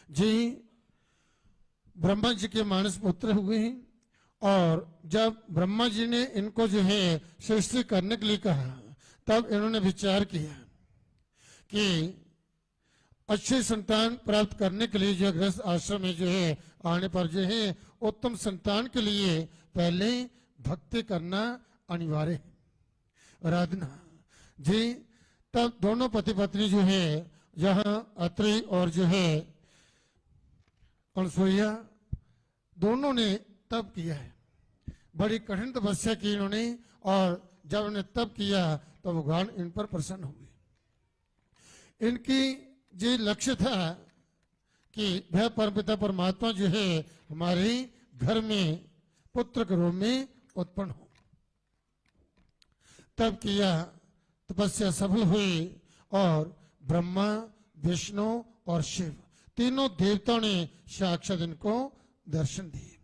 जी ब्रह्मा जी के मानस पुत्र हुए हैं, और जब ब्रह्मा जी ने इनको जो है सृष्टि करने के लिए कहा, तब इन्होंने विचार किया कि अच्छे संतान प्राप्त करने के लिए जो गृहस्थ आश्रम में जो है आने पर जो है उत्तम संतान के लिए पहले भक्ति करना अनिवार्य है, आराधना। जी तब दोनों पति पत्नी जो है, जहां अत्रि और जो है अनसुईया, दोनों ने तप किया है, बड़ी कठिन तपस्या की इन्होंने, और जब उन्हें तप किया तो भगवान इन पर प्रसन्न हुए। इनकी जो लक्ष्य था कि वह परमपिता परमात्मा जो है हमारे घर में पुत्र के रूप में उत्पन्न हो। तब किया, तपस्या सफल हुई, और ब्रह्मा, विष्णु और शिव तीनों देवताओं ने साक्षात इनको दर्शन दिए।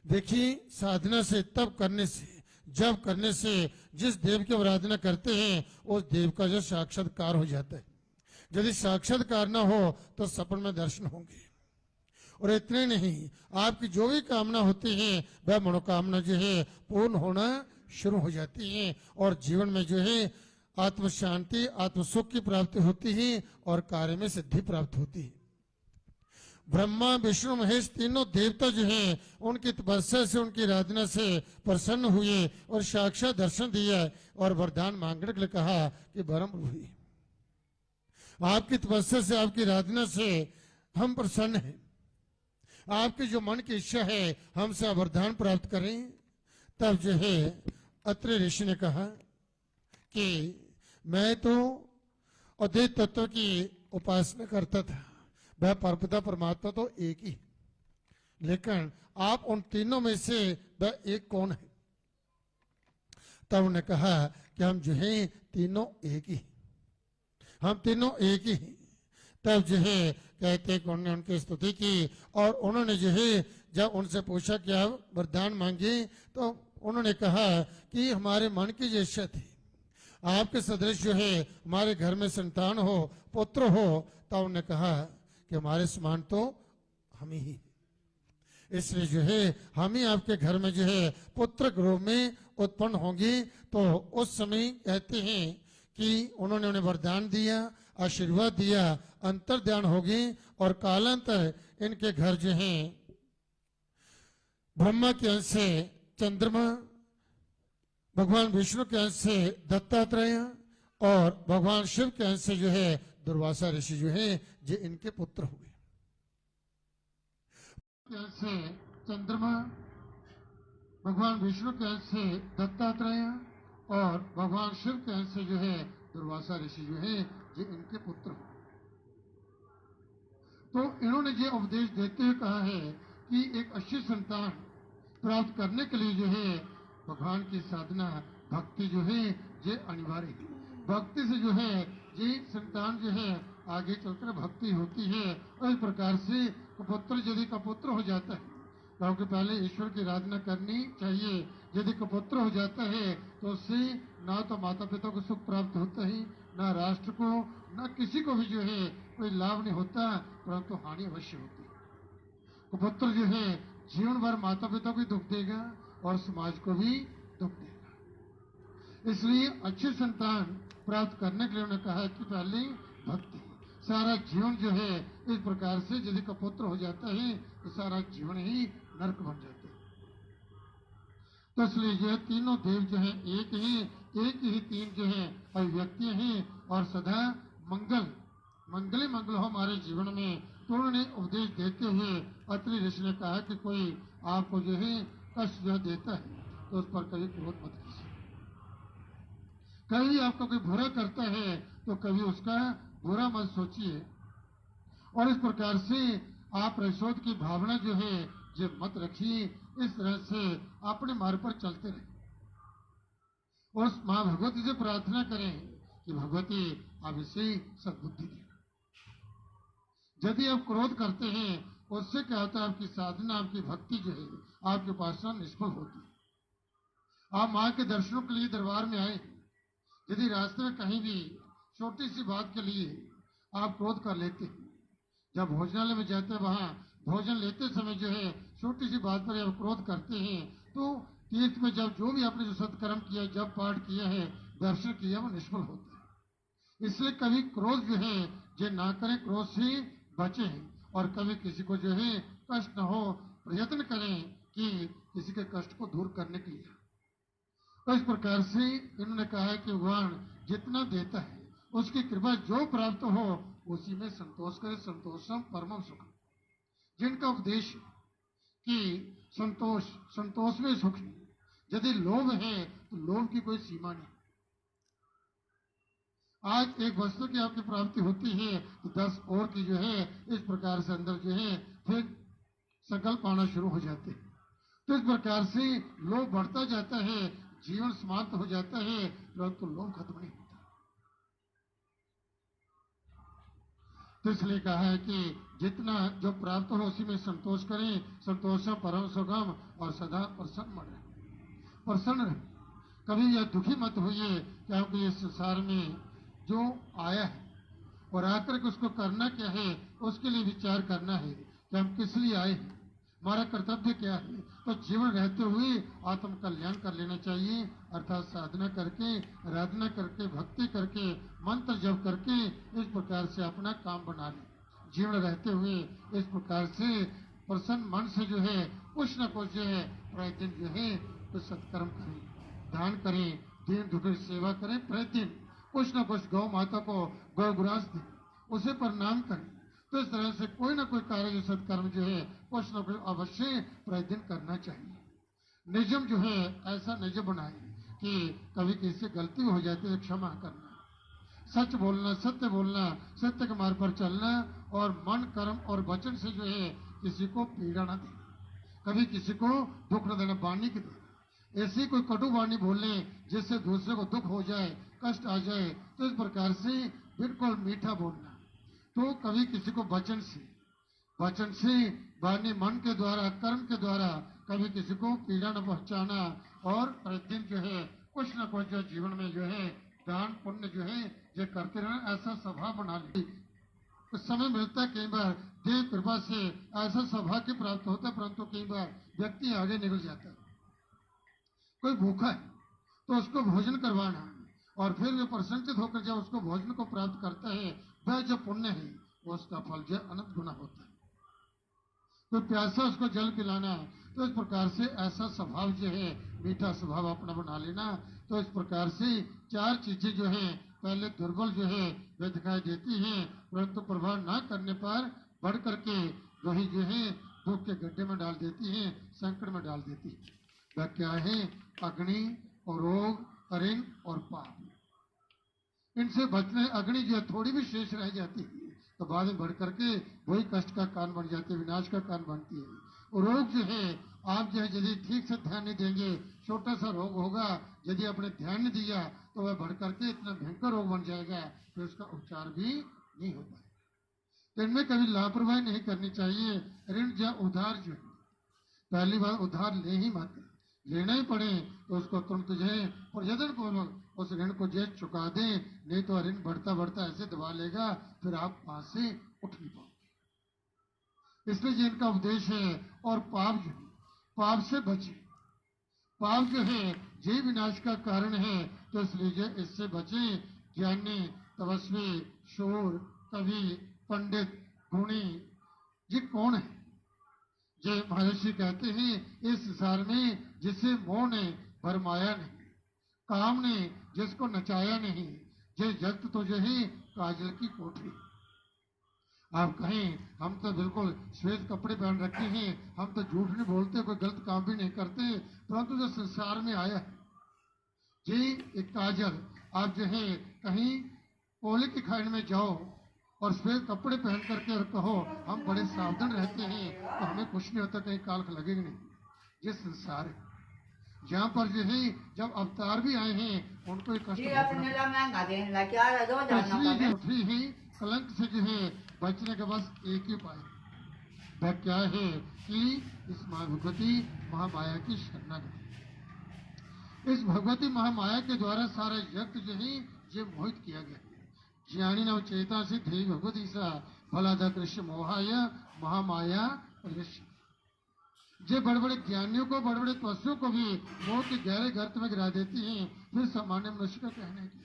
देखिए, साधना से, तप करने से, जप करने से जिस देव की आराधना करते हैं उस देव का जो साक्षात्कार हो जाता है। यदि साक्षात्कार ना हो तो सपन में दर्शन होंगे। और इतने नहीं, आपकी जो भी कामना होती है वह मनोकामना जो है पूर्ण होना शुरू हो जाती है, और जीवन में जो है आत्म शांति, आत्म सुख की प्राप्ति होती है, और कार्य में सिद्धि प्राप्त होती है। ब्रह्मा, विष्णु, महेश तीनों देवता जो हैं उनकी तपस्या से, उनकी आराधना से प्रसन्न हुए और साक्षात दर्शन दिया, और वरदान मांगने के लिए कहा कि वरम हुई, आपकी तपस्या से, आपकी आराधना से हम प्रसन्न हैं, आपकी जो मन की इच्छा है हमसे वरदान प्राप्त करें। तब जो है अत्रि ऋषि ने कहा कि मैं तो अद्वैत तत्व की उपासना करता था, वह परमपिता परमात्मा तो एक ही, लेकिन आप उन तीनों में से वह एक कौन है? तब उन्होंने कहा कि हम जो है तीनों एक ही, हम तीनों एक ही। तब जो है कहते कि उन्होंने उनकी स्तुति की, और उन्होंने जो है जब उनसे पूछा कि आप वरदान मांगे, तो उन्होंने कहा कि हमारे मन की जो इच्छा थी, आपके सदृश जो है हमारे घर में संतान हो, पुत्र हो। तब उन्होंने कहा कि हमारे समान तो हम ही, इसलिए जो है हम ही आपके घर में जो है पुत्र के रूप में उत्पन्न होंगे। तो उस समय कहते हैं कि उन्होंने उन्हें वरदान दिया, आशीर्वाद दिया, अंतर ध्यान होगी, और कालांतर इनके घर जो हैं ब्रह्मा के अंश से चंद्रमा, भगवान विष्णु के अंश से दत्तात्रेय, और भगवान शिव के अंश से जो है दुर्वासा ऋषि जो है जो इनके पुत्र हुए। से चंद्रमा, भगवान विष्णु के अंश से दत्तात्रेय, और भगवान शिव के अंश से जो है दुर्वासा ऋषि जो है जो इनके पुत्र हुए। तो इन्होंने जो उपदेश देते हुए कहा है कि एक अच्छी संतान प्राप्त करने के लिए जो है भगवान की साधना, भक्ति जो है ये अनिवार्य है। भक्ति से जो है ये संतान जो है आगे चलकर भक्ति होती है। और इस प्रकार से कपुत्र यदि कपुत्र हो जाता है, क्योंकि पहले ईश्वर की आराधना करनी चाहिए। यदि कपुत्र हो जाता है तो उससे ना तो माता पिता को सुख प्राप्त होता है, ना राष्ट्र को, ना किसी को भी जो है कोई लाभ नहीं होता, परंतु हानि अवश्य होती है। कपुत्र जो है जीवन भर माता पिता को दुख देगा और समाज को भी दुख देगा। इसलिए अच्छे संतान प्राप्त करने के लिए उन्होंने कहा कि पहले भक्ति। सारा जीवन जो है इस प्रकार से यदि कपुत्र हो जाता है तो सारा जीवन ही नरक बन जाता है। तो इसलिए जो तीनों देव जो है एक ही तीन जो है अभिव्यक्तियां हैं, और सदा मंगल मंगल हो हमारे जीवन में। तो उन्होंने उपदेश देते हुए अत्रि ऋषि ने कहा कि कोई आपको जो है कष्ट जो देता है तो उस पर कभी क्रोध मत कीजिए। कभी आपको कोई बुरा करता है तो कभी उसका बुरा मत सोचिए, और इस प्रकार से आप रसोद की भावना जो है ये मत रखिए। इस तरह से अपने मार्ग पर चलते रहे, और माँ भगवती से प्रार्थना करें कि भगवती आप इसे सद्बुद्धि दें। यदि आप क्रोध करते हैं उससे क्या होता है, आपकी साधना, आपकी भक्ति जो है, आपकी उपासना निष्फल होती है। आप माँ के दर्शनों के लिए दरबार में आए, यदि रास्ते में कहीं भी छोटी सी बात के लिए आप क्रोध कर लेते हैं, जब भोजनालय में जाते हैं वहां भोजन लेते समय जो है छोटी सी बात पर जब क्रोध करते हैं तो तीर्थ में जब जो भी आपने जो सत्कर्म किया जब पाठ किया है दर्शन किया वो निष्फल होता है। इसलिए कभी क्रोध जो है जो ना करें, क्रोध से बचें और कभी किसी को जो है कष्ट न हो, प्रयत्न करें कि किसी के कष्ट को दूर करने के लिए। तो इस प्रकार से इन्होंने कहा है कि भगवान जितना देता है उसकी कृपा जो प्राप्त हो उसी में संतोष करे, संतोषम परमम सुखम। जिनका उपदेश कि संतोष, संतोष में सुख है। यदि लोभ है तो लोभ की कोई सीमा नहीं। आज एक वस्तु की आपकी प्राप्ति होती है तो 10 और की जो है इस प्रकार से अंदर जो है फिर संकल्प आना शुरू हो जाते हैं। तो इस प्रकार से लोभ बढ़ता जाता है, जीवन समाप्त हो जाता है, परंतु लोभ खत्म नहीं होता। तो इसलिए कहा है कि जितना जो प्राप्त हो उसी में संतोष करें, संतोष परम सुगम और सदा प्रसन्न रहे, प्रसन्न रहे। कभी यह दुखी मत होइए क्योंकि इस संसार में जो आया है और आकर के उसको करना क्या है उसके लिए विचार करना है कि हम किस लिए आए हैं, हमारा कर्तव्य क्या है। तो जीवन रहते हुए आत्म कल्याण कर लेना चाहिए, अर्थात साधना करके, आराधना करके, भक्ति करके, मंत्र जप करके इस प्रकार से अपना काम बना ले। जीवन रहते हुए इस प्रकार से प्रसन्न मन से जो है कुछ न कुछ जो है प्रतिदिन जो है कुछ सत्कर्म करें, दान करें, दीन दुखी सेवा करें, प्रतिदिन कुछ न कुछ गौ माता को गौ ग्रास दें, उसे प्रणाम करें। तो इस तरह से कोई ना कोई कार्य जो सत्कर्म जो है कुछ न कुछ अवश्य प्रतिदिन करना चाहिए। नियम जो है ऐसा नियम बनाए कि कभी किसी से गलती हो जाती है क्षमा करना, सच बोलना, सत्य बोलना, सत्य के मार्ग पर चलना और मन कर्म और वचन से जो है किसी को पीड़ा न देना, कभी किसी को दुख न देना, वाणी की देना। ऐसी कोई कटु वाणी बोलने जिससे दूसरे को दुख हो जाए, कष्ट आ जाए, तो इस प्रकार से बिल्कुल मीठा बोलना। तो कभी किसी को वचन से वाणी मन के द्वारा, कर्म के द्वारा कभी किसी को पीड़ा न पहुंचाना और प्रतिदिन जो है कुछ न कुछ जो जीवन में जो है दान पुण्य जो है ये करते रहना, ऐसा स्वभाव बना ले। तो समय मिलता कई बार देव कृपा से ऐसा सौभाग्य प्राप्त होता है, परंतु कई बार व्यक्ति आगे निकल जाता है। कोई भूखा है तो उसको भोजन करवाना और फिर वे प्रसन्नचित होकर जब उसको भोजन को प्राप्त करता है वह जो पुण्य है उसका फल जो अनंत गुना होता है। कोई प्यासा उसको जल पिलाना, तो इस प्रकार से ऐसा स्वभाव जो है मीठा स्वभाव अपना बना लेना। तो इस प्रकार से 4 चीजें जो है पहले दुर्बल जो है वे दिखाई देती हैं, परंतु प्रभाव ना करने पर बढ़ करके वही जो है दुख के गड्ढे में डाल देती है, संकट में डाल देती है। वह क्या है? अग्नि और रोग, ऋण और पाप। इनसे बचने अग्नि जो थोड़ी भी शेष रह जाती है तो बाद में बढ़ करके वही कष्ट का कारण बन जाती है, विनाश का कारण बनती है। और रोग जो है आप जो है यदि ठीक से ध्यान नहीं देंगे, छोटा सा रोग होगा, यदि आपने ध्यान नहीं दिया तो वह बढ़ करके इतना भयंकर रोग बन जाएगा फिर उसका उपचार भी नहीं हो पाएगा। तो इनमें कभी लापरवाही नहीं करनी चाहिए। ऋण या उधार जो है पहली बार उधार ले ही मत, लेना ही पड़े तो उसको तुरंत जो है प्रयत्न पूर्वक उस ऋण को जो चुका दें, नहीं तो ऋण बढ़ता बढ़ता ऐसे दबा लेगा फिर आप वहां से उठ नहीं पाओगे। इसलिए जिनका उपदेश है। और पाप जो है पाप से बचे, पाप जो है ये विनाश का कारण है, तो इसलिए इससे बचे। ज्ञानी, तपस्वी, शूर, कवि, पंडित, गुणी ये कौन है? ये महर्षि कहते हैं इस संसार में जिसे मोह ने भरमाया नहीं, काम ने जिसको नचाया नहीं, ये जगत तो जो है काजल की कोठरी। आप कहें हम तो बिल्कुल श्वेत कपड़े पहन रखे हैं, हम तो झूठ नहीं बोलते, कोई गलत काम भी नहीं करते, परंतु जो संसार में आया है ये एक काजल। आप जो है कहीं कोयले की खाई में जाओ और श्वेत कपड़े पहन करके और कहो हम बड़े सावधान रहते हैं तो हमें कुछ नहीं होता, कहीं काल लगेगा नहीं। ये संसार है जहाँ पर जो है जब अवतार भी आए हैं उनको एक कष्ट ही कलंक से जो है बचने का बस एक ही उपाय वह क्या है कि इस भगवती महामाया की शरणागति। इस भगवती महामाया के द्वारा सारा जगत जो है ये मोहित किया गया। ज्ञानी नव चेता से थे भगवती सा फलादा कृष्ण मोहाय महामाया ऋषि। जो बड़े बड़े ज्ञानियों को, बड़े बड़े तपस्वियों को भी मोह के गहरे गर्त में गिरा देती हैं, फिर सामान्य मनुष्य का कहने की।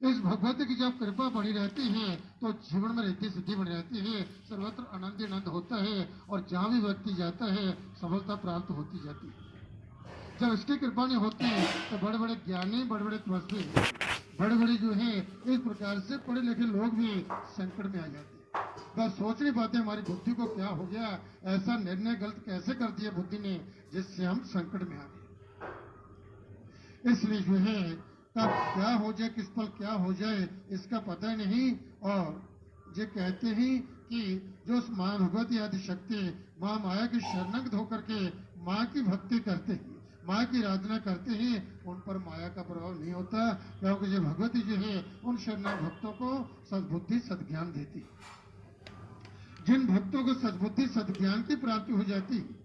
इस भगवती की जब कृपा बनी रहती है तो जीवन में रिद्धि सिद्धि बनी रहती है, सर्वत्र आनंद ही आनंद होता है और जहां भी व्यक्ति जाता है सफलता प्राप्त होती जाती है। जब इसकी कृपा नहीं होती तो बड़े बड़े ज्ञानी, बड़े बड़े तपस्वी, बड़े बड़े जो है इस प्रकार से पढ़े लिखे लोग भी संकट में आ जाते हैं। बस सोच नहीं पाते हमारी बुद्धि को क्या हो गया, ऐसा निर्णय गलत कैसे कर दिया बुद्धि ने जिससे हम संकट में आ गए। इसलिए जो है कब क्या हो जाए, किस पल क्या हो जाए इसका पता नहीं। और ये कहते हैं कि जो उस मां भगवती आदि शक्ति मां माया की शरणागत होकर के मां की भक्ति करते हैं, मां की आराधना करते हैं, उन पर माया का प्रभाव नहीं होता, क्योंकि जो भगवती जो है उन शरणागत भक्तों को सद्बुद्धि सद्ज्ञान देती है। जिन भक्तों को सद्बुद्धि सद्ज्ञान की प्राप्ति हो जाती है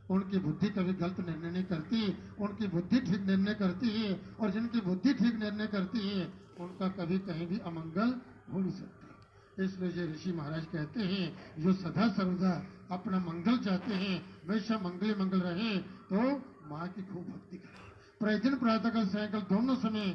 उनकी बुद्धि कभी गलत निर्णय नहीं करती, उनकी बुद्धि ठीक निर्णय करती है। और जिनकी बुद्धि ठीक निर्णय करती है उनका कभी कहीं भी अमंगल हो नहीं सकता। इसलिए जो ऋषि महाराज कहते हैं जो सदा सर्वदा अपना मंगल चाहते हैं, हमेशा मंगल मंगल रहे, तो माँ की खूब भक्ति करें। प्रतिदिन प्रातःकाल सायंकाल दोनों समय